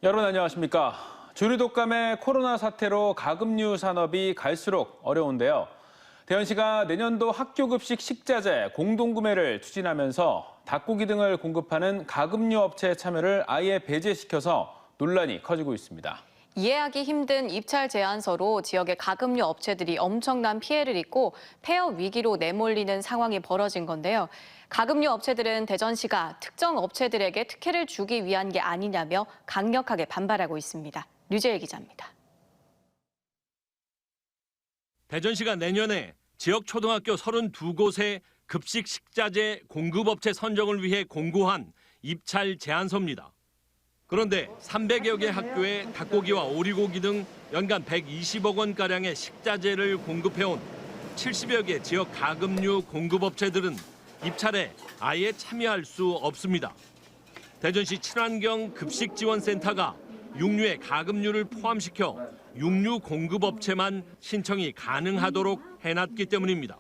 여러분 안녕하십니까. 주류독감의 코로나 사태로 가금류 산업이 갈수록 어려운데요. 대전시가 내년도 학교급식 식자재 공동구매를 추진하면서 닭고기 등을 공급하는 가금류 업체의 참여를 아예 배제시켜서 논란이 커지고 있습니다. 이해하기 힘든 입찰 제한서로 지역의 가금류 업체들이 엄청난 피해를 입고 폐업 위기로 내몰리는 상황이 벌어진 건데요. 가금류 업체들은 대전시가 특정 업체들에게 특혜를 주기 위한 게 아니냐며 강력하게 반발하고 있습니다. 류재일 기자입니다. 대전시가 내년에 지역 초등학교 32곳의 급식 식자재 공급업체 선정을 위해 공고한 입찰 제안서입니다. 그런데 300여 개 학교에 닭고기와 오리고기 등 연간 120억 원가량의 식자재를 공급해온 70여 개 지역 가금류 공급업체들은 입찰에 아예 참여할 수 없습니다. 대전시 친환경 급식지원센터가 육류의 가금류를 포함시켜 육류 공급업체만 신청이 가능하도록 해놨기 때문입니다.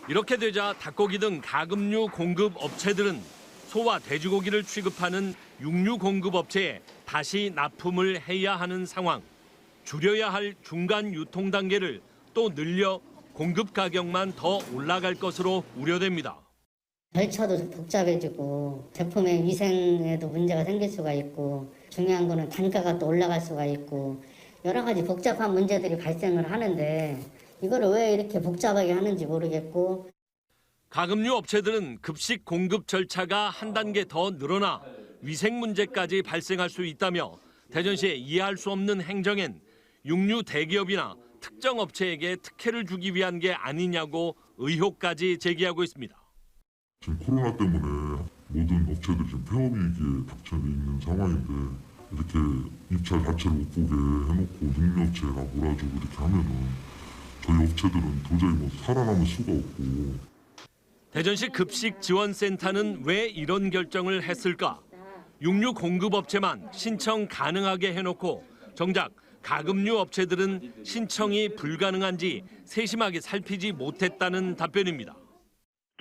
이렇게 되자 닭고기 등 가금류 공급업체들은 소와 돼지고기를 취급하는 육류 공급업체에 다시 납품을 해야 하는 상황, 줄여야 할 중간 유통 단계를 또 늘려 공급 가격만 더 올라갈 것으로 우려됩니다. 절차도 복잡해지고 제품의 위생에도 문제가 생길 수가 있고 중요한 거는 단가가 또 올라갈 수가 있고 여러 가지 복잡한 문제들이 발생을 하는데 이거를 왜 이렇게 복잡하게 하는지 모르겠고. 가금류 업체들은 급식 공급 절차가 한 단계 더 늘어나 위생 문제까지 발생할 수 있다며 대전시의 이해할 수 없는 행정엔 육류 대기업이나 특정 업체에게 특혜를 주기 위한 게 아니냐고 의혹까지 제기하고 있습니다. 지금 코로나 때문에 모든 업체들이 지금 폐업 위기에 닥쳐 있는 상황인데 이렇게 입찰 자체를 못 보게 해놓고 능력체가 몰아주고 이렇게 하면은 저희 업체들은 도저히 살아남을 수가 없고. 대전시 급식지원센터는 왜 이런 결정을 했을까? 육류 공급업체만 신청 가능하게 해놓고 정작 가금류 업체들은 신청이 불가능한지 세심하게 살피지 못했다는 답변입니다.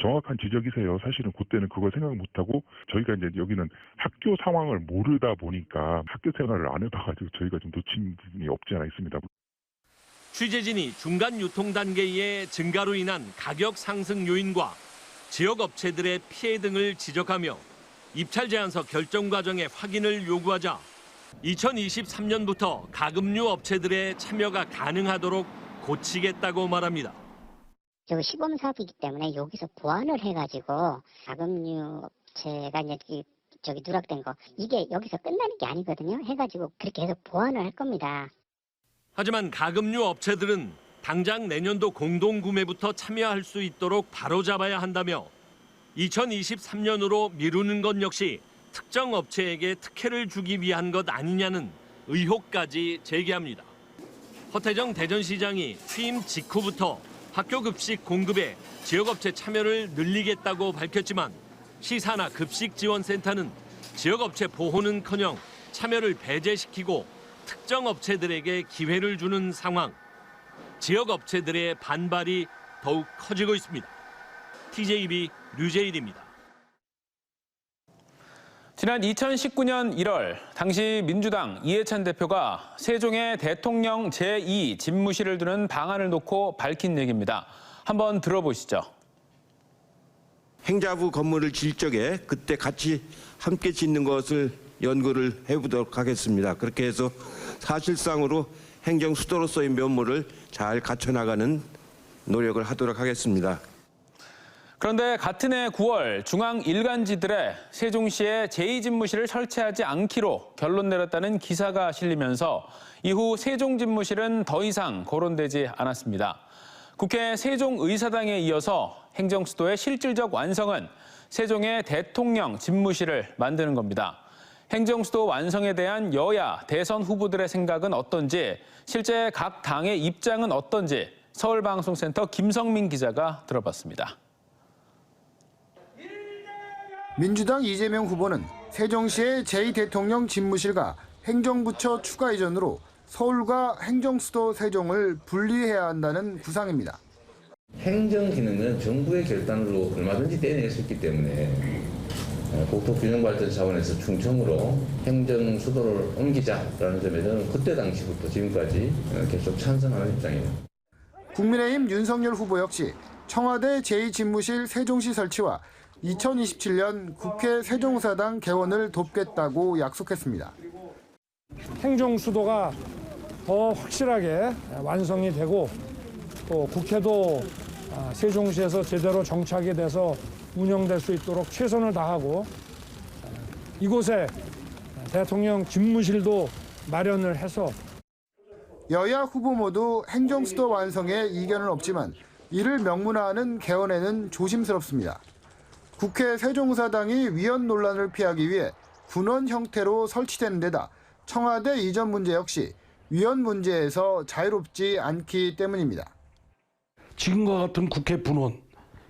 정확한 지적이세요. 사실은 그때는 그걸 생각 못하고 저희가 이제 여기는 학교 상황을 모르다 보니까 학교 생활을 안 해봐가지고 저희가 좀 놓친 부분이 없지 않아 있습니다. 취재진이 중간 유통 단계의 증가로 인한 가격 상승 요인과 지역 업체들의 피해 등을 지적하며 입찰 제안서 결정 과정의 확인을 요구하자 2023년부터 가금류 업체들의 참여가 가능하도록 고치겠다고 말합니다. 저 시범 사업이기 때문에 여기서 보완을 해가지고 가금류 업체가 이제 누락된 거 이게 여기서 끝나는 게 아니거든요. 해가지고 그렇게 해서 보완을 할 겁니다. 하지만 가금류 업체들은 당장 내년도 공동구매부터 참여할 수 있도록 바로잡아야 한다며 2023년으로 미루는 것 역시 특정 업체에게 특혜를 주기 위한 것 아니냐는 의혹까지 제기합니다. 허태정 대전시장이 취임 직후부터 학교 급식 공급에 지역업체 참여를 늘리겠다고 밝혔지만 시사나 급식지원센터는 지역업체 보호는커녕 참여를 배제시키고 특정 업체들에게 기회를 주는 상황. 지역업체들의 반발이 더욱 커지고 있습니다. TJB 류재일입니다. 지난 2019년 1월 당시 민주당 이해찬 대표가 세종에 대통령 제2 집무실을 두는 방안을 놓고 밝힌 얘기입니다. 한번 들어보시죠. 행자부 건물을 질 적에 그때 같이 함께 짓는 것을 연구를 해보도록 하겠습니다. 그렇게 해서 사실상으로 행정수도로서의 면모를 잘 갖춰나가는 노력을 하도록 하겠습니다. 그런데 같은 해 9월 중앙 일간지들에 세종시에 제2집무실을 설치하지 않기로 결론 내렸다는 기사가 실리면서 이후 세종집무실은 더 이상 거론되지 않았습니다. 국회 세종의사당에 이어서 행정수도의 실질적 완성은 세종의 대통령 집무실을 만드는 겁니다. 행정수도 완성에 대한 여야 대선 후보들의 생각은 어떤지, 실제 각 당의 입장은 어떤지 서울방송센터 김성민 기자가 들어봤습니다. 민주당 이재명 후보는 세종시의 제2대통령 집무실과 행정부처 추가 이전으로 서울과 행정수도 세종을 분리해야 한다는 구상입니다. 행정 기능은 정부의 결단으로 얼마든지 떼낼 수 있기 때문에 국토균형발전 차원에서 충청으로 행정 수도를 옮기자라는 점에 저는 그때 당시부터 지금까지 계속 찬성하는 입장입니다. 국민의힘 윤석열 후보 역시 청와대 제2집무실 세종시 설치와 2027년 국회 세종사당 개원을 돕겠다고 약속했습니다. 행정 수도가 더 확실하게 완성이 되고 또 국회도 세종시에서 제대로 정착이 돼서 운영될 수 있도록 최선을 다하고 이곳에 대통령 집무실도 마련을 해서 여야 후보 모두 행정수도 완성에 이견은 없지만 이를 명문화하는 개헌에는 조심스럽습니다. 국회 세종사당이 위헌 논란을 피하기 위해 군원 형태로 설치되는 데다 청와대 이전 문제 역시 위헌 문제에서 자유롭지 않기 때문입니다. 지금과 같은 국회 분원,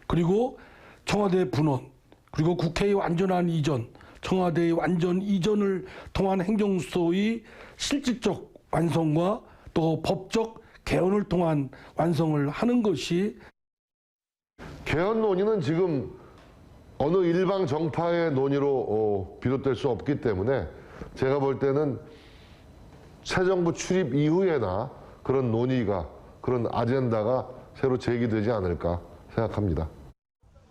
그리고 청와대 분원, 그리고 국회의 완전한 이전, 청와대의 완전 이전을 통한 행정수도의 실질적 완성과 또 법적 개헌을 통한 완성을 하는 것이 개헌 논의는 지금 어느 일방 정파의 논의로 비롯될 수 없기 때문에 제가 볼 때는 새 정부 출입 이후에나 그런 논의가, 그런 아젠다가 새로 제기되지 않을까 생각합니다.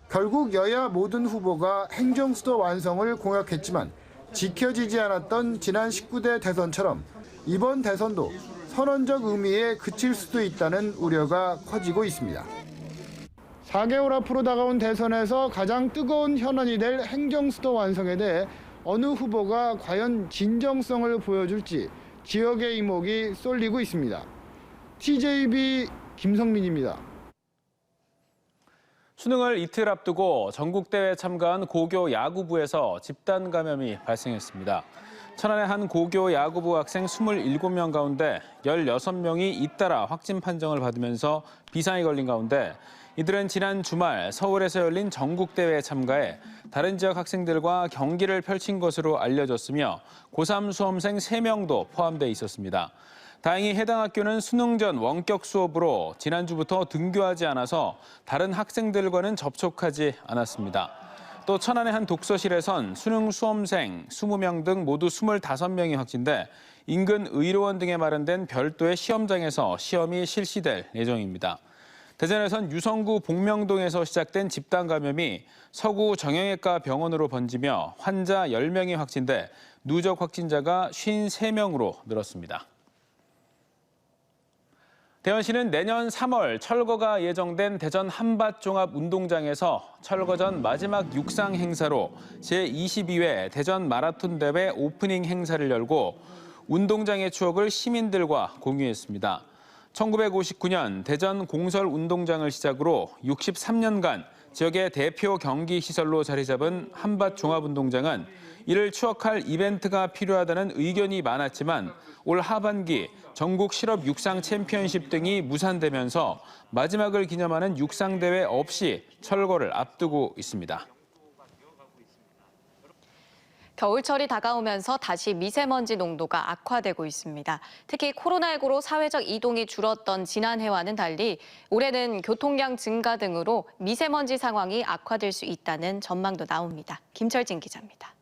결국 여야 모든 후보가 행정수도 완성을 공약했지만 지켜지지 않았던 지난 19대 대선처럼 이번 대선도 선언적 의미에 그칠 수도 있다는 우려가 커지고 있습니다. 4개월 앞으로 다가온 대선에서 가장 뜨거운 현안이 될 행정수도 완성에 대해 어느 후보가 과연 진정성을 보여줄지 지역의 이목이 쏠리고 있습니다. TJB 김성민입니다. 수능을 이틀 앞두고 전국대회에 참가한 고교 야구부에서 집단 감염이 발생했습니다. 천안의 한 고교 야구부 학생 27명 가운데 16명이 잇따라 확진 판정을 받으면서 비상이 걸린 가운데 이들은 지난 주말 서울에서 열린 전국대회에 참가해 다른 지역 학생들과 경기를 펼친 것으로 알려졌으며 고3 수험생 3명도 포함돼 있었습니다. 다행히 해당 학교는 수능 전 원격 수업으로 지난주부터 등교하지 않아서 다른 학생들과는 접촉하지 않았습니다. 또 천안의 한 독서실에선 수능 수험생 20명 등 모두 25명이 확진돼 인근 의료원 등에 마련된 별도의 시험장에서 시험이 실시될 예정입니다. 대전에선 유성구 복명동에서 시작된 집단 감염이 서구 정형외과 병원으로 번지며 환자 10명이 확진돼 누적 확진자가 53명으로 늘었습니다. 대전시는 내년 3월 철거가 예정된 대전 한밭종합운동장에서 철거 전 마지막 육상 행사로 제22회 대전 마라톤 대회 오프닝 행사를 열고 운동장의 추억을 시민들과 공유했습니다. 1959년 대전 공설운동장을 시작으로 63년간 지역의 대표 경기 시설로 자리 잡은 한밭종합운동장은 이를 추억할 이벤트가 필요하다는 의견이 많았지만 올 하반기 전국 실업 육상 챔피언십 등이 무산되면서 마지막을 기념하는 육상대회 없이 철거를 앞두고 있습니다. 겨울철이 다가오면서 다시 미세먼지 농도가 악화되고 있습니다. 특히 코로나19로 사회적 이동이 줄었던 지난해와는 달리 올해는 교통량 증가 등으로 미세먼지 상황이 악화될 수 있다는 전망도 나옵니다. 김철진 기자입니다.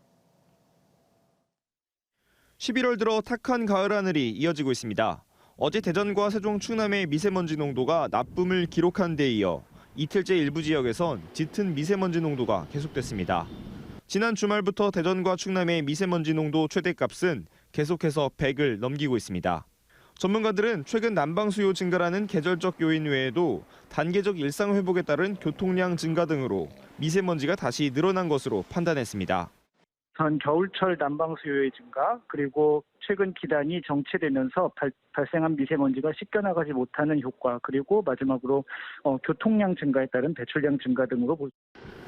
11월 들어 탁한 가을 하늘이 이어지고 있습니다. 어제 대전과 세종, 충남의 미세먼지 농도가 나쁨을 기록한 데 이어 이틀째 일부 지역에선 짙은 미세먼지 농도가 계속됐습니다. 지난 주말부터 대전과 충남의 미세먼지 농도 최대값은 계속해서 100을 넘기고 있습니다. 전문가들은 최근 난방 수요 증가라는 계절적 요인 외에도 단계적 일상 회복에 따른 교통량 증가 등으로 미세먼지가 다시 늘어난 것으로 판단했습니다. 전 겨울철 난방 수요의 증가, 그리고 최근 기단이 정체되면서 발생한 미세먼지가 씻겨나가지 못하는 효과, 그리고 마지막으로 교통량 증가에 따른 배출량 증가 등으로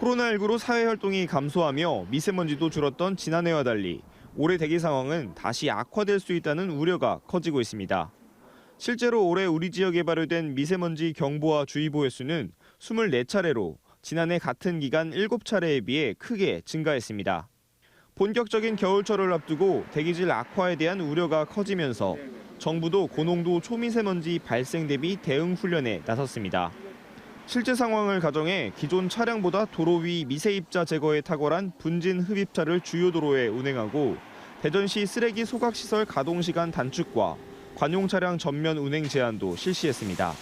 코로나19로 사회 활동이 감소하며 미세먼지도 줄었던 지난해와 달리 올해 대기 상황은 다시 악화될 수 있다는 우려가 커지고 있습니다. 실제로 올해 우리 지역에 발효된 미세먼지 경보와 주의보 횟수는 24차례로 지난해 같은 기간 7차례에 비해 크게 증가했습니다. 본격적인 겨울철을 앞두고 대기질 악화에 대한 우려가 커지면서 정부도 고농도 초미세먼지 발생 대비 대응 훈련에 나섰습니다. 실제 상황을 가정해 기존 차량보다 도로 위 미세 입자 제거에 탁월한 분진 흡입차를 주요 도로에 운행하고 대전시 쓰레기 소각시설 가동시간 단축과 관용 차량 전면 운행 제한도 실시했습니다.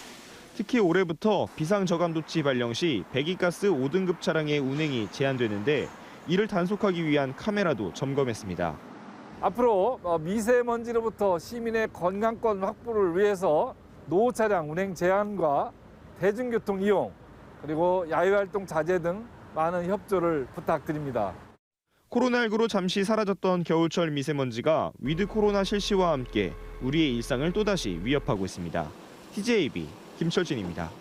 특히 올해부터 비상저감조치 발령 시 배기가스 5등급 차량의 운행이 제한되는데 이를 단속하기 위한 카메라도 점검했습니다. 앞으로 미세먼지로부터 시민의 건강권 확보를 위해서 노후 차량 운행 제한과 대중교통 이용, 그리고 야외활동 자제 등 많은 협조를 부탁드립니다. 코로나19로 잠시 사라졌던 겨울철 미세먼지가 위드 코로나 실시와 함께 우리의 일상을 또다시 위협하고 있습니다. TJB 김철진입니다.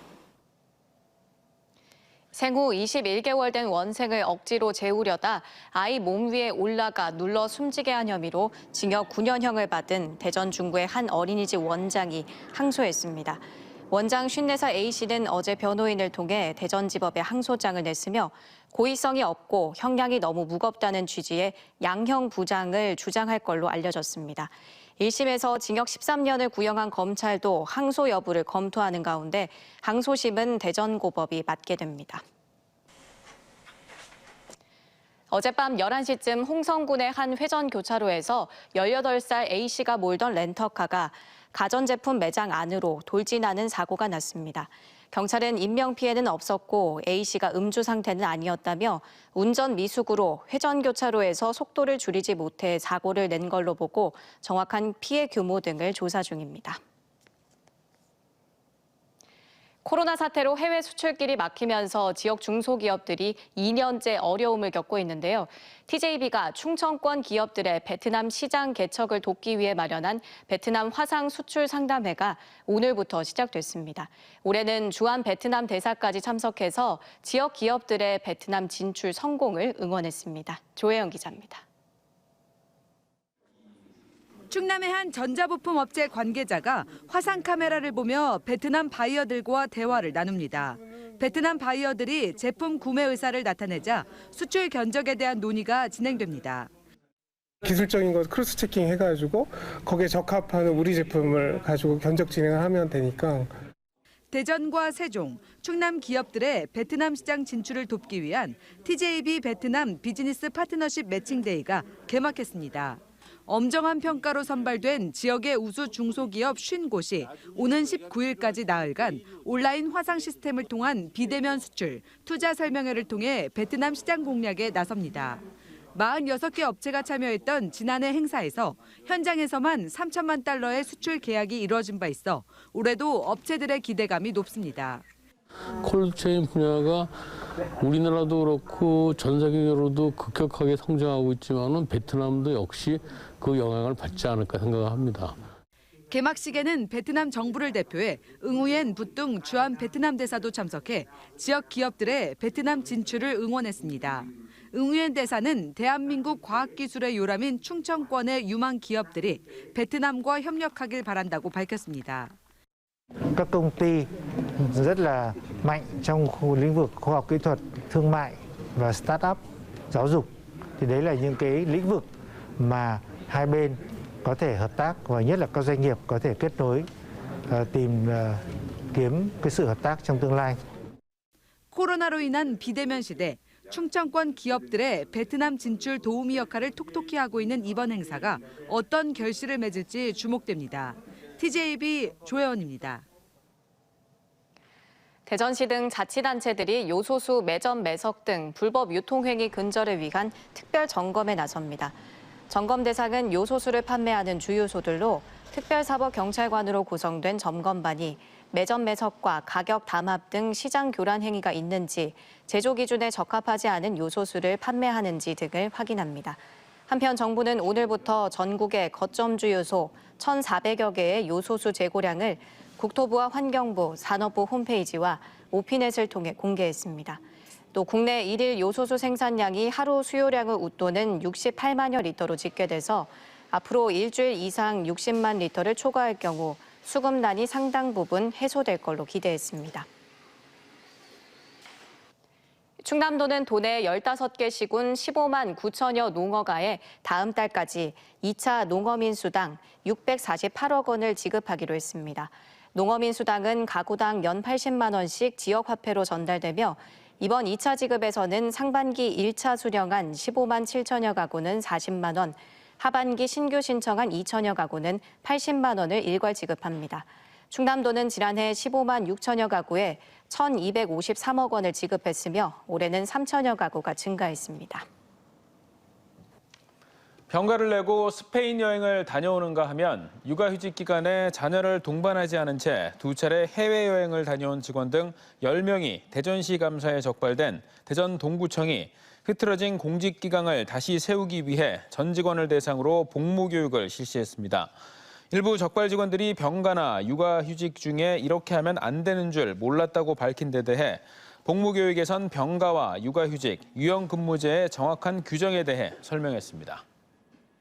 생후 21개월 된 원생을 억지로 재우려다 아이 몸 위에 올라가 눌러 숨지게 한 혐의로 징역 9년형을 받은 대전 중구의 한 어린이집 원장이 항소했습니다. 원장 54살 A씨는 어제 변호인을 통해 대전지법에 항소장을 냈으며 고의성이 없고 형량이 너무 무겁다는 취지의 양형 부장을 주장할 걸로 알려졌습니다. 1심에서 징역 13년을 구형한 검찰도 항소 여부를 검토하는 가운데 항소심은 대전고법이 맡게 됩니다. 어젯밤 11시쯤 홍성군의 한 회전 교차로에서 18살 A씨가 몰던 렌터카가 가전제품 매장 안으로 돌진하는 사고가 났습니다. 경찰은 인명피해는 없었고 A씨가 음주 상태는 아니었다며 운전 미숙으로 회전교차로에서 속도를 줄이지 못해 사고를 낸 걸로 보고 정확한 피해 규모 등을 조사 중입니다. 코로나 사태로 해외 수출길이 막히면서 지역 중소기업들이 2년째 어려움을 겪고 있는데요. TJB가 충청권 기업들의 베트남 시장 개척을 돕기 위해 마련한 베트남 화상 수출 상담회가 오늘부터 시작됐습니다. 올해는 주한 베트남 대사까지 참석해서 지역 기업들의 베트남 진출 성공을 응원했습니다. 조혜영 기자입니다. 충남의 한 전자부품 업체 관계자가 화상 카메라를 보며 베트남 바이어들과 대화를 나눕니다. 베트남 바이어들이 제품 구매 의사를 나타내자 수출 견적에 대한 논의가 진행됩니다. 기술적인 거 크로스 체킹 해가지고 거기에 적합하는 우리 제품을 가지고 견적 진행을 하면 되니까. 대전과 세종, 충남 기업들의 베트남 시장 진출을 돕기 위한 TJB 베트남 비즈니스 파트너십 매칭데이가 개막했습니다. 엄정한 평가로 선발된 지역의 우수 중소기업 50곳이 오는 19일까지 나흘간 온라인 화상 시스템을 통한 비대면 수출, 투자 설명회를 통해 베트남 시장 공략에 나섭니다. 46개 업체가 참여했던 지난해 행사에서 현장에서만 3천만 달러의 수출 계약이 이루어진 바 있어 올해도 업체들의 기대감이 높습니다. 콜드체인 분야가 우리나라도 그렇고 전 세계적으로도 급격하게 성장하고 있지만은 베트남도 역시 그 영향을 받지 않을까 생각합니다. 개막식에는 베트남 정부를 대표해 응우옌 부뚱 주한 베트남 대사도 참석해 지역 기업들의 베트남 진출을 응원했습니다. 응우옌 대사는 대한민국 과학기술의 요람인 충청권의 유망 기업들이 베트남과 협력하길 바란다고 밝혔습니다. Các công ty rất là mạnh trong lĩnh vực khoa học kỹ thuật, thương mại và start-up, giáo dục. Thì đấy là những cái lĩnh vực mà hai bên có thể hợp tác và nhất là các doanh nghiệp có thể kết nối tìm kiếm cái sự hợp tác trong tương lai. 코로나로 인한 비대면 시대, 충청권 기업들의 베트남 진출 도우미 역할을 톡톡히 하고 있는 이번 행사가 어떤 결실을 맺을지 주목됩니다. TJB 조혜원입니다. 대전시 등 자치단체들이 요소수 매점 매석 등 불법 유통행위 근절을 위한 특별 점검에 나섭니다. 점검 대상은 요소수를 판매하는 주유소들로 특별사법경찰관으로 구성된 점검반이 매점 매석과 가격 담합 등 시장 교란 행위가 있는지, 제조 기준에 적합하지 않은 요소수를 판매하는지 등을 확인합니다. 한편 정부는 오늘부터 전국의 거점 주유소 1,400여 개의 요소수 재고량을 국토부와 환경부, 산업부 홈페이지와 오피넷을 통해 공개했습니다. 또 국내 일일 요소수 생산량이 하루 수요량을 웃도는 68만여 리터로 집계돼서 앞으로 일주일 이상 60만 리터를 초과할 경우 수급난이 상당 부분 해소될 걸로 기대했습니다. 충남도는 도내 15개 시군 15만 9천여 농어가에 다음 달까지 2차 농어민수당 648억 원을 지급하기로 했습니다. 농어민수당은 가구당 연 80만 원씩 지역화폐로 전달되며 이번 2차 지급에서는 상반기 1차 수령한 15만 7천여 가구는 40만 원, 하반기 신규 신청한 2천여 가구는 80만 원을 일괄 지급합니다. 충남도는 지난해 15만 6천여 가구에 1,253억 원을 지급했으며 올해는 3천여 가구가 증가했습니다. 병가를 내고 스페인 여행을 다녀오는가 하면 육아휴직 기간에 자녀를 동반하지 않은 채 2차례 해외여행을 다녀온 직원 등 10명이 대전시 감사에 적발된 대전 동구청이 흐트러진 공직기강을 다시 세우기 위해 전 직원을 대상으로 복무교육을 실시했습니다. 일부 적발 직원들이 병가나 육아휴직 중에 이렇게 하면 안 되는 줄 몰랐다고 밝힌 데 대해 복무교육에선 병가와 육아휴직, 유연근무제의 정확한 규정에 대해 설명했습니다.